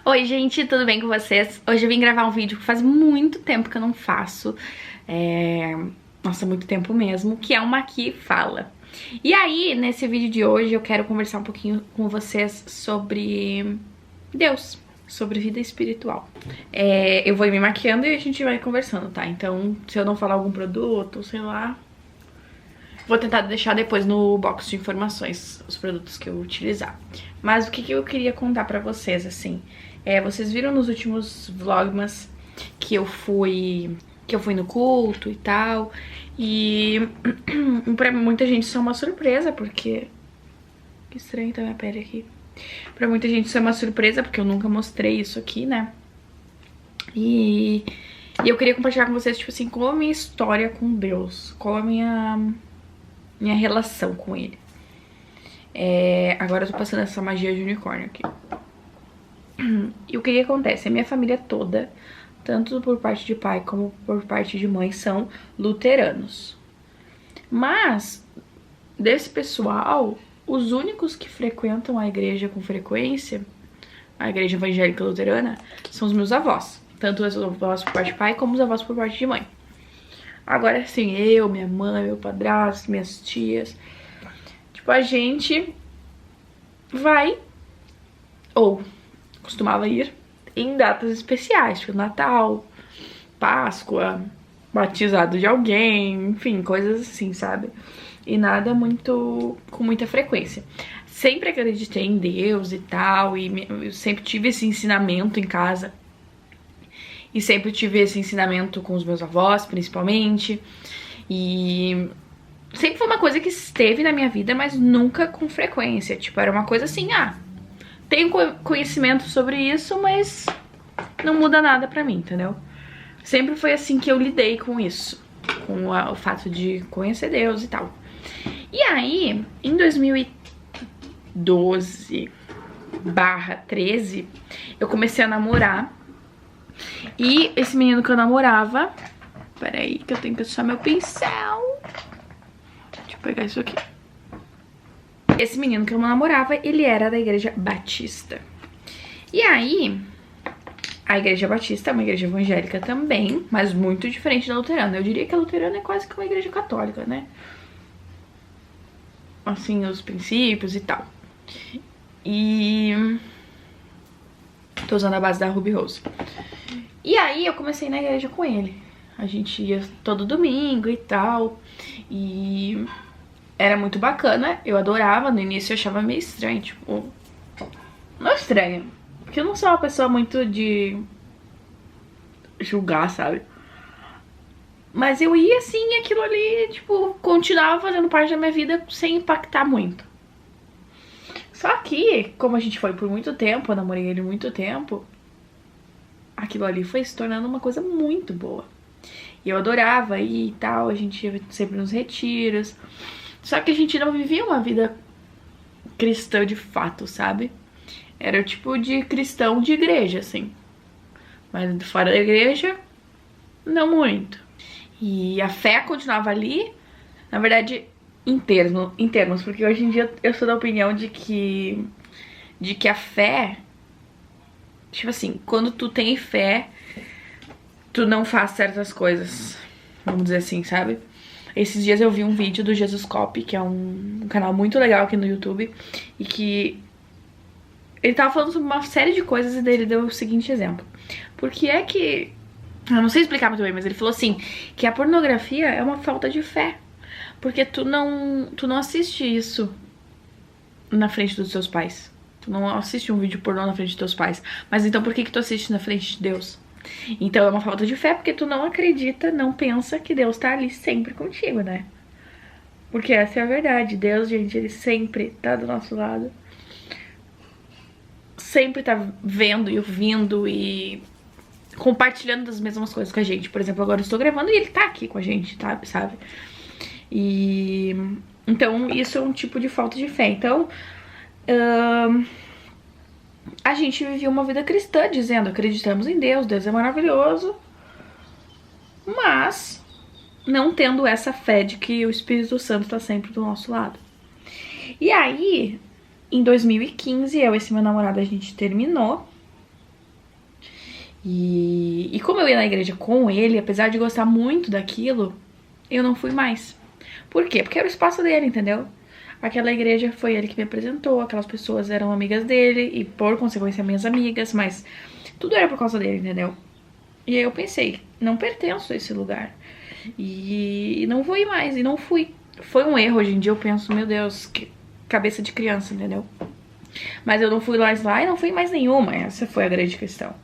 Oi gente, tudo bem com vocês? Hoje eu vim gravar um vídeo que faz muito tempo que eu não faço. Nossa, muito tempo mesmo, que é uma Aqui Fala. E aí, nesse vídeo de hoje, eu quero conversar um pouquinho com vocês sobre Deus, sobre vida espiritual. Eu vou ir me maquiando e a gente vai conversando, tá? Então, se eu não falar algum produto, sei lá, vou tentar deixar depois no box de informações os produtos que eu utilizar. Mas o que eu queria contar pra vocês, assim... vocês viram nos últimos vlogmas que eu fui no culto e tal. E pra muita gente isso é uma surpresa, porque... Que estranho tá minha pele aqui. Pra muita gente isso é uma surpresa, porque eu nunca mostrei isso aqui, né? E eu queria compartilhar com vocês, tipo assim, qual a minha história com Deus. Qual a minha relação com ele. Agora eu tô passando essa magia de unicórnio aqui. E o que acontece? A minha família toda, tanto por parte de pai como por parte de mãe, são luteranos. Mas, desse pessoal, os únicos que frequentam a igreja com frequência, a igreja evangélica luterana, são os meus avós. Tanto os avós por parte de pai como os avós por parte de mãe. Agora, assim, eu, minha mãe, meu padrasto, minhas tias... Tipo, a gente vai, ou costumava ir, em datas especiais, tipo Natal, Páscoa, batizado de alguém, enfim, coisas assim, sabe? E nada com muita frequência. Sempre acreditei em Deus e tal, e eu sempre tive esse ensinamento em casa. E sempre tive esse ensinamento com os meus avós, principalmente. E... sempre foi uma coisa que esteve na minha vida, mas nunca com frequência. Tipo, era uma coisa assim, tenho conhecimento sobre isso, mas não muda nada pra mim, entendeu? Sempre foi assim que eu lidei com isso. Com o fato de conhecer Deus e tal. E aí, em 2012/13, eu comecei a namorar. E esse menino que eu namorava... Peraí, que eu tenho que achar meu pincel. Pegar isso aqui. Esse menino que eu namorava, ele era da igreja batista. E aí, a igreja batista é uma igreja evangélica também, mas muito diferente da luterana. Eu diria que a luterana é quase que uma igreja católica, né? Assim, os princípios e tal. E... tô usando a base da Ruby Rose. E aí, eu comecei na igreja com ele. A gente ia todo domingo e tal. E... era muito bacana, eu adorava. No início eu achava meio estranho, tipo... não é estranho, porque eu não sou uma pessoa muito de julgar, sabe? Mas eu ia assim, e aquilo ali, tipo, continuava fazendo parte da minha vida sem impactar muito. Só que, como a gente foi por muito tempo, eu namorei ele muito tempo, aquilo ali foi se tornando uma coisa muito boa. E eu adorava ir e tal, a gente ia sempre nos retiros. Só que a gente não vivia uma vida cristã de fato, sabe? Era o tipo de cristão de igreja, assim. Mas fora da igreja, não muito. E a fé continuava ali, na verdade, em termos, porque hoje em dia eu sou da opinião de que a fé, tipo assim, quando tu tem fé, tu não faz certas coisas, vamos dizer assim, sabe? Esses dias eu vi um vídeo do Jesuscope, que é um canal muito legal aqui no YouTube, e que ele tava falando sobre uma série de coisas e daí ele deu o seguinte exemplo. Porque é que... eu não sei explicar muito bem, mas ele falou assim, que a pornografia é uma falta de fé. Porque tu não assiste isso na frente dos seus pais. Tu não assiste um vídeo pornô na frente dos teus pais. Mas então por que tu assiste na frente de Deus? Então é uma falta de fé porque tu não acredita, não pensa que Deus tá ali sempre contigo, né? Porque essa é a verdade. Deus, gente, ele sempre tá do nosso lado. Sempre tá vendo e ouvindo e compartilhando das mesmas coisas com a gente. Por exemplo, agora eu estou gravando e ele tá aqui com a gente, tá? Sabe? E... então isso é um tipo de falta de fé. Então... a gente vivia uma vida cristã, dizendo, acreditamos em Deus, Deus é maravilhoso, mas não tendo essa fé de que o Espírito Santo tá sempre do nosso lado. E aí, em 2015, eu e esse meu namorado, a gente terminou. E como eu ia na igreja com ele, apesar de gostar muito daquilo, eu não fui mais. Por quê? Porque era o espaço dele, entendeu? Aquela igreja foi ele que me apresentou, aquelas pessoas eram amigas dele e por consequência minhas amigas, mas tudo era por causa dele, entendeu? E aí eu pensei, não pertenço a esse lugar. E não vou ir mais, e não fui. Foi um erro, hoje em dia eu penso, meu Deus, que cabeça de criança, entendeu? Mas eu não fui mais lá e não fui em mais nenhuma, essa foi a grande questão.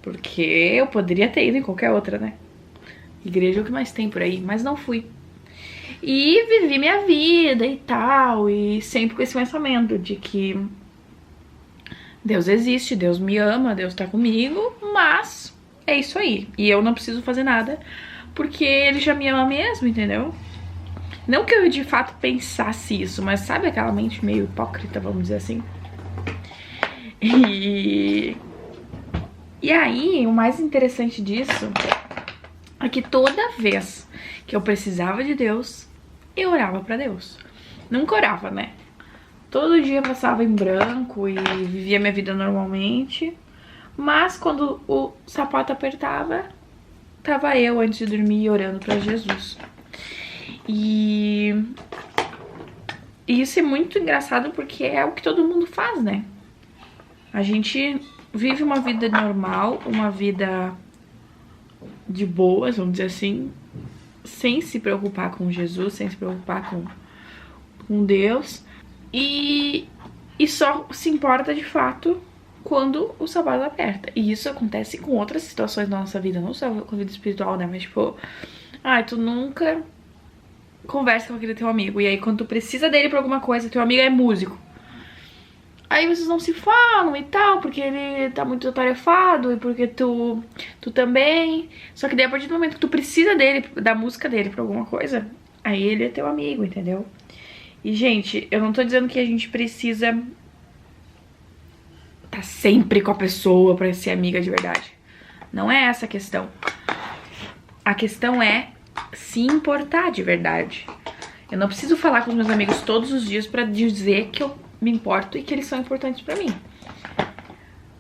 Porque eu poderia ter ido em qualquer outra, né? Igreja é o que mais tem por aí, mas não fui. E vivi minha vida e tal, e sempre com esse pensamento de que Deus existe, Deus me ama, Deus tá comigo, mas é isso aí. E eu não preciso fazer nada, porque ele já me ama mesmo, entendeu? Não que eu de fato pensasse isso, mas sabe aquela mente meio hipócrita, vamos dizer assim? E aí, o mais interessante disso é que toda vez que eu precisava de Deus, eu orava pra Deus. Nunca orava, né? Todo dia passava em branco e vivia minha vida normalmente. Mas quando o sapato apertava, tava eu antes de dormir orando pra Jesus. E isso é muito engraçado porque é o que todo mundo faz, né? A gente vive uma vida normal, uma vida de boas, vamos dizer assim, sem se preocupar com Jesus, sem se preocupar com Deus. E só se importa de fato quando o sapato aperta. E isso acontece com outras situações da nossa vida, não só com a vida espiritual, né? Mas tipo, tu nunca conversa com aquele teu amigo. E aí quando tu precisa dele pra alguma coisa, teu amigo é músico. Aí vocês não se falam e tal, porque ele tá muito atarefado e porque tu também. Só que daí a partir do momento que tu precisa dele, da música dele pra alguma coisa, aí ele é teu amigo, entendeu? E, gente, eu não tô dizendo que a gente precisa tá sempre com a pessoa pra ser amiga de verdade. Não é essa a questão. A questão é se importar de verdade. Eu não preciso falar com os meus amigos todos os dias pra dizer que eu me importo e que eles são importantes pra mim.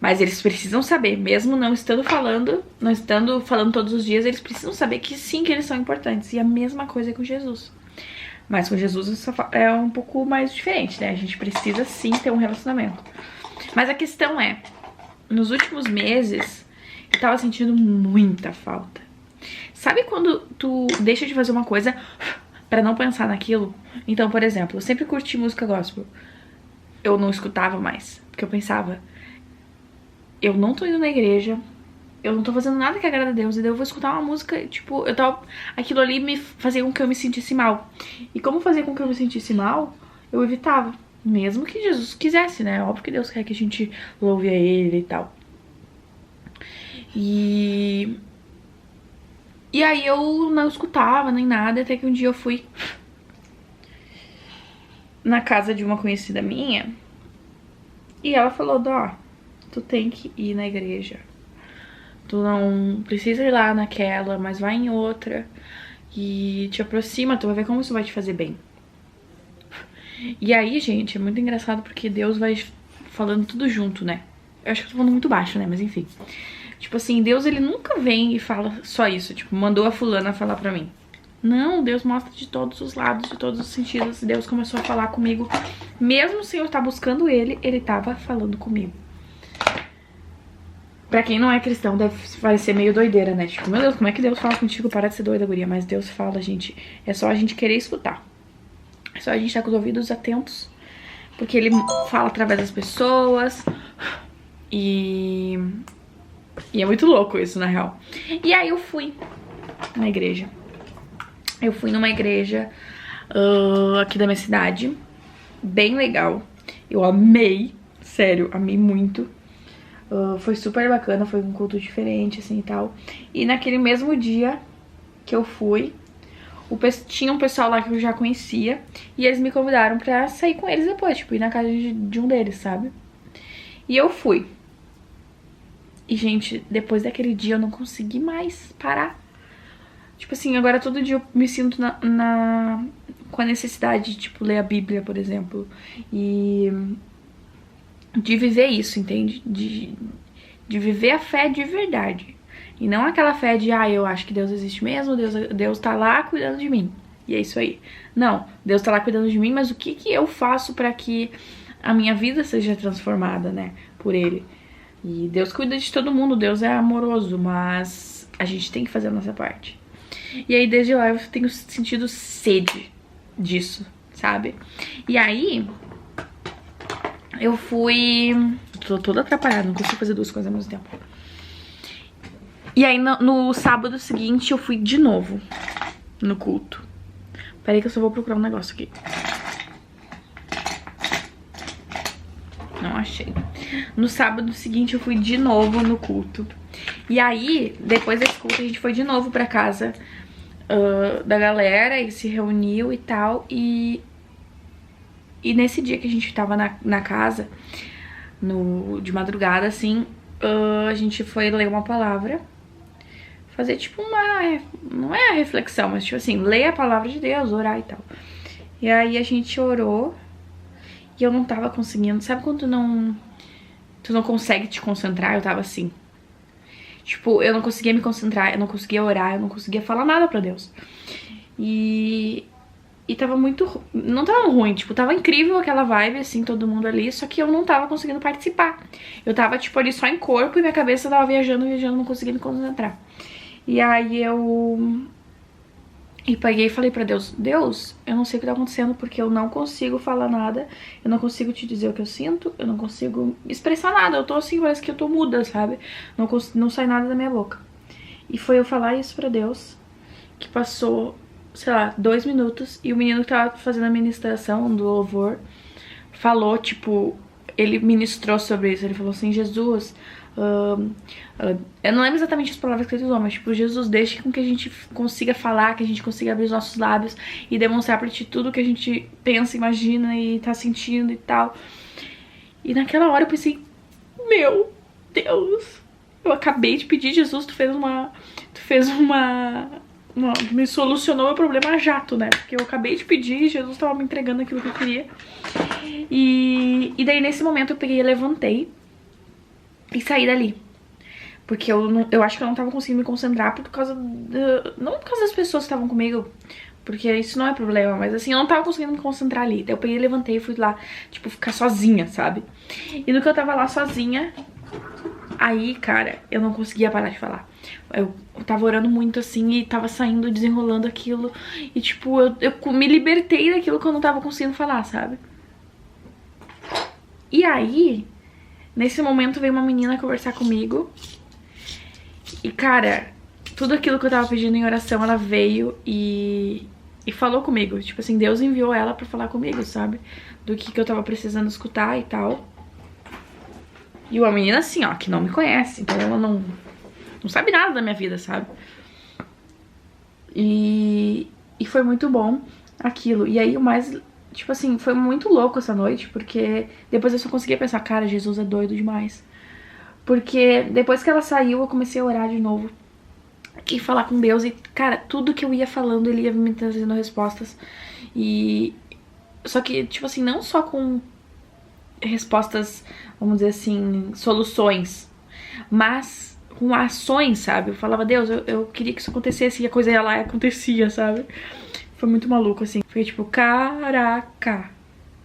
Mas eles precisam saber, mesmo não estando falando todos os dias, eles precisam saber que sim, que eles são importantes. E a mesma coisa com Jesus. Mas com Jesus isso é um pouco mais diferente, né? A gente precisa sim ter um relacionamento. Mas a questão é, nos últimos meses, eu tava sentindo muita falta. Sabe quando tu deixa de fazer uma coisa pra não pensar naquilo? Então, por exemplo, eu sempre curti música gospel. Eu não escutava mais, porque eu pensava, eu não tô indo na igreja, eu não tô fazendo nada que agrada a Deus, e daí eu vou escutar uma música, tipo, aquilo ali me fazia com que eu me sentisse mal. E como fazia com que eu me sentisse mal, eu evitava, mesmo que Jesus quisesse, né? Óbvio que Deus quer que a gente louve a Ele e tal. E aí eu não escutava nem nada, até que um dia eu fui na casa de uma conhecida minha e ela falou, Dó, tu tem que ir na igreja. Tu não precisa ir lá naquela, mas vai em outra e te aproxima, tu vai ver como isso vai te fazer bem. E aí, gente, é muito engraçado porque Deus vai falando tudo junto, né? Eu acho que eu tô falando muito baixo, né? Mas enfim. Tipo assim, Deus, ele nunca vem e fala só isso. Tipo, mandou a fulana falar pra mim. Não, Deus mostra de todos os lados, de todos os sentidos. Deus começou a falar comigo. Mesmo sem eu estar buscando ele, ele tava falando comigo. Pra quem não é cristão, deve parecer meio doideira, né? Tipo, meu Deus, como é que Deus fala contigo? Para de ser doida, guria. Mas Deus fala, gente. É só a gente querer escutar. É só a gente estar com os ouvidos atentos. Porque ele fala através das pessoas. E é muito louco isso, na real. E aí eu fui na igreja. Eu fui numa igreja aqui da minha cidade. Bem legal. Eu amei. Sério, amei muito. Foi super bacana, foi um culto diferente, assim, e tal. E naquele mesmo dia que eu fui, tinha um pessoal lá que eu já conhecia. E eles me convidaram pra sair com eles depois, tipo, ir na casa de um deles, sabe? E eu fui. E, gente, depois daquele dia eu não consegui mais parar. Tipo assim, agora todo dia eu me sinto com a necessidade de, tipo, ler a Bíblia, por exemplo. E de viver isso, entende? De De viver a fé de verdade. E não aquela fé de, eu acho que Deus existe mesmo, Deus tá lá cuidando de mim. E é isso aí. Não, Deus tá lá cuidando de mim, mas o que eu faço pra que a minha vida seja transformada, né, por Ele? E Deus cuida de todo mundo, Deus é amoroso, mas a gente tem que fazer a nossa parte. E aí, desde lá, eu tenho sentido sede disso, sabe? E aí, eu fui... Tô toda atrapalhada, não consigo fazer duas coisas ao mesmo tempo. E aí, no sábado seguinte, eu fui de novo no culto. Peraí que eu só vou procurar um negócio aqui. Não achei. No sábado seguinte, eu fui de novo no culto. E aí, depois desse culto, a gente foi de novo pra casa da galera e se reuniu e tal. E nesse dia que a gente tava na casa, de madrugada, assim, a gente foi ler uma palavra. Fazer tipo não é a reflexão, mas tipo assim, ler a palavra de Deus, orar e tal. E aí a gente orou e eu não tava conseguindo. Sabe quando tu não consegue te concentrar? Eu tava assim. Tipo, eu não conseguia me concentrar, eu não conseguia orar, eu não conseguia falar nada pra Deus. E tava muito... Não tava ruim, tipo, tava incrível aquela vibe, assim, todo mundo ali, só que eu não tava conseguindo participar. Eu tava, tipo, ali só em corpo e minha cabeça tava viajando, não conseguia me concentrar. E aí peguei e falei pra Deus, Deus, eu não sei o que tá acontecendo porque eu não consigo falar nada, eu não consigo te dizer o que eu sinto, eu não consigo expressar nada, eu tô assim, parece que eu tô muda, sabe? Não sai nada da minha boca. E foi eu falar isso pra Deus, que passou, sei lá, 2 minutos, e o menino que tava fazendo a ministração do louvor falou, tipo, ele ministrou sobre isso, ele falou assim, Jesus... eu não lembro exatamente as palavras que ele usou, mas tipo, Jesus, deixa com que a gente consiga falar, que a gente consiga abrir os nossos lábios e demonstrar pra ti tudo que a gente pensa, imagina e tá sentindo e tal. E naquela hora eu pensei, meu Deus, eu acabei de pedir, Jesus, tu me solucionou meu problema a jato, né? Porque eu acabei de pedir e Jesus tava me entregando aquilo que eu queria. E daí nesse momento eu peguei e levantei e saí dali. Porque eu acho que eu não tava conseguindo me concentrar por causa... não por causa das pessoas que estavam comigo, porque isso não é problema, mas assim, eu não tava conseguindo me concentrar ali. Daí eu peguei, levantei e fui lá, tipo, ficar sozinha, sabe? E no que eu tava lá sozinha, aí, cara, eu não conseguia parar de falar. Eu tava orando muito assim e tava saindo, desenrolando aquilo. E tipo, eu me libertei daquilo que eu não tava conseguindo falar, sabe? E aí... Nesse momento veio uma menina conversar comigo. E, cara, tudo aquilo que eu tava pedindo em oração, ela veio e falou comigo. Tipo assim, Deus enviou ela pra falar comigo, sabe? Do que eu tava precisando escutar e tal. E uma menina assim, ó, que não me conhece. Então ela não sabe nada da minha vida, sabe? E foi muito bom aquilo. E aí o mais... Tipo assim, foi muito louco essa noite, porque depois eu só conseguia pensar, cara, Jesus é doido demais. Porque depois que ela saiu, eu comecei a orar de novo e falar com Deus. E, cara, tudo que eu ia falando, ele ia me trazendo respostas. E... Só que, tipo assim, não só com respostas, vamos dizer assim, soluções, mas com ações, sabe? Eu falava, Deus, eu queria que isso acontecesse, e a coisa ia lá e acontecia, sabe? Foi muito maluco, assim. Fiquei tipo, caraca,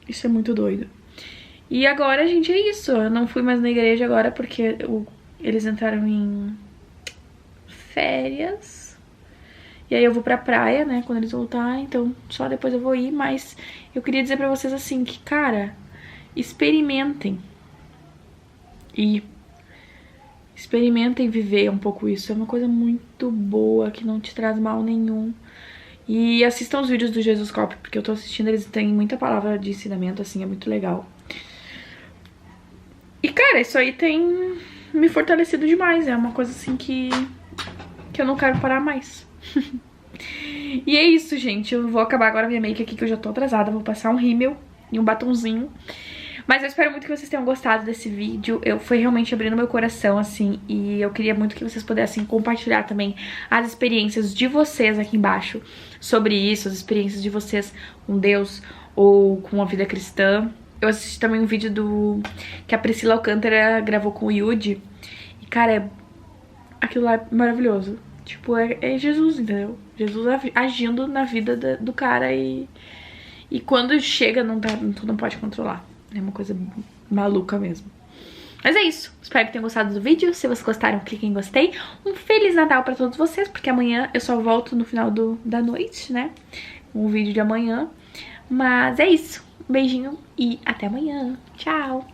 isso é muito doido. E agora, gente, é isso. Eu não fui mais na igreja agora porque eles entraram em férias. E aí eu vou pra praia, né, quando eles voltarem. Então só depois eu vou ir. Mas eu queria dizer pra vocês assim que, cara, experimentem. E experimentem viver um pouco isso. É uma coisa muito boa, que não te traz mal nenhum. E assistam os vídeos do Jesus Cop, porque eu tô assistindo, eles têm muita palavra de ensinamento, assim, é muito legal. E, cara, isso aí tem me fortalecido demais, é uma coisa, assim, que eu não quero parar mais. E é isso, gente, eu vou acabar agora minha make aqui, que eu já tô atrasada, vou passar um rímel e um batonzinho. Mas eu espero muito que vocês tenham gostado desse vídeo. Foi realmente abrindo meu coração, assim. E eu queria muito que vocês pudessem compartilhar também as experiências de vocês aqui embaixo sobre isso. As experiências de vocês com Deus ou com a vida cristã. Eu assisti também um vídeo que a Priscila Alcântara gravou com o Yudi. Cara, aquilo lá é maravilhoso. Tipo, é Jesus, entendeu? Jesus agindo na vida do cara e quando chega, tu não pode controlar. É uma coisa maluca mesmo. Mas é isso. Espero que tenham gostado do vídeo. Se vocês gostaram, cliquem em gostei. Um Feliz Natal pra todos vocês, porque amanhã eu só volto no final da noite, né? Um vídeo de amanhã. Mas é isso. Um beijinho e até amanhã. Tchau!